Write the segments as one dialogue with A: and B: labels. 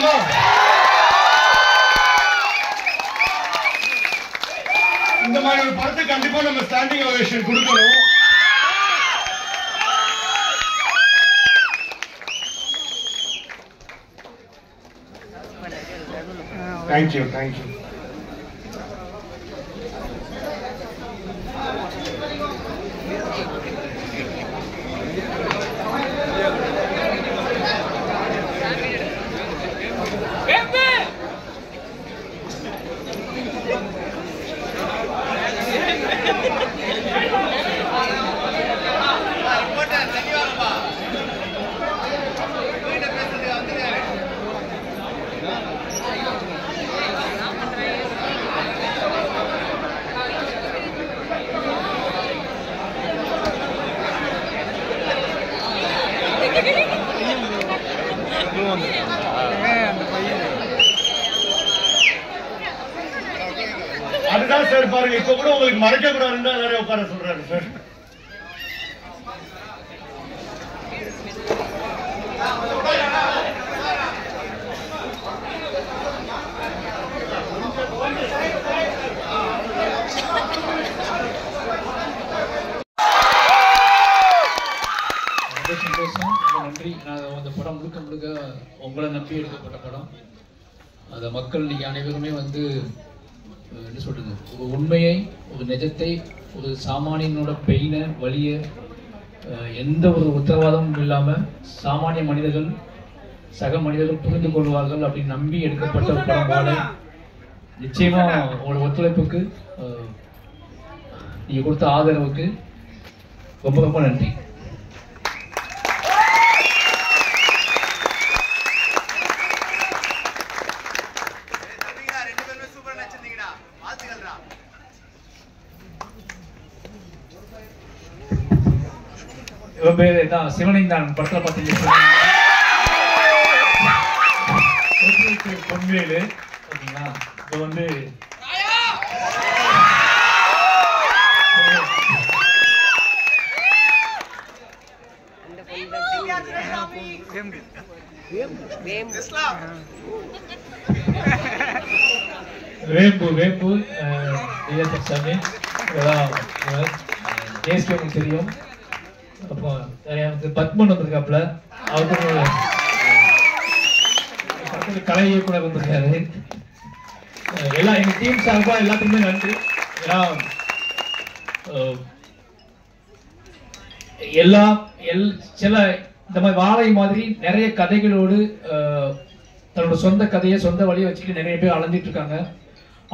A: பார்க்கலாமா? இந்த மாதிரி ஒரு படத்துக்கு கண்டிப்பா நம்ம ஸ்டாண்டிங் ஓவேஷன் கொடுக்கணும். Thank you thank you. அதுதான் சார் பாருங்க, இப்ப கூட உங்களுக்கு மறைக்க கூடாதுன்னு எல்லாரையும் உட்கார சொல்றாரு சார்.
B: சந்தோஷம், நன்றி. அந்த படம் முழுக்க முழுக்க உங்களை நம்பி எடுக்கப்பட்ட படம். அந்த மக்கள் இன்னைக்கு அனைவருமே வந்து என்ன சொல்றது, ஒரு உண்மையை, ஒரு நிஜத்தை, ஒரு சாமானியனோட பெயினை, வலிய எந்த ஒரு உத்தரவாதமும் இல்லாம சாமானிய மனிதர்கள், சக மனிதர்கள் புரிந்து கொள்வார்கள் அப்படின்னு நம்பி எடுக்கப்பட்ட ஒரு படம் வாழை. நிச்சயமா உங்களோட ஒத்துழைப்புக்கு, நீங்க கொடுத்த ஆதரவுக்கு ரொம்ப ரொம்ப நன்றி. இவன் பேரு தான் சிவனைந்தான், படத்துல பார்த்தீங்க பொன்வேலு. ஓகேங்களா, இது வந்து வேம்பு சாமி தேசிய உங்களுக்கு தெரியும். அப்போ பத்மன் வந்திருக்காப்புல, அவருக்கு கலை இயக்குனர் வந்திருக்காரு. எல்லா எங்க டீம் சார்பா எல்லாத்துக்குமே நன்றி. சில இந்த மாதிரி வாழை மாதிரி நிறைய கதைகளோடு தன்னோட சொந்த கதையை, சொந்த வழியை வச்சுட்டு நிறைய பேர் அலைஞ்சிட்டு இருக்காங்க.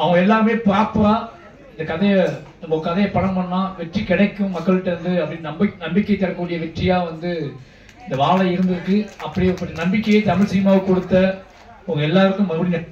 B: அவங்க எல்லாமே ப்ராப்பரா இந்த நம்ம கதையை படம் பண்ணா வெற்றி கிடைக்கும் மக்கள்கிட்ட இருந்து அப்படின்னு நம்பிக்கை தரக்கூடிய வெற்றியா வந்து இந்த வாழை இருந்திருக்கு. அப்படியே நம்பிக்கையை தமிழ் சினிமாவுக்கு கொடுத்த உங்க எல்லாருக்கும் மறுபடியும்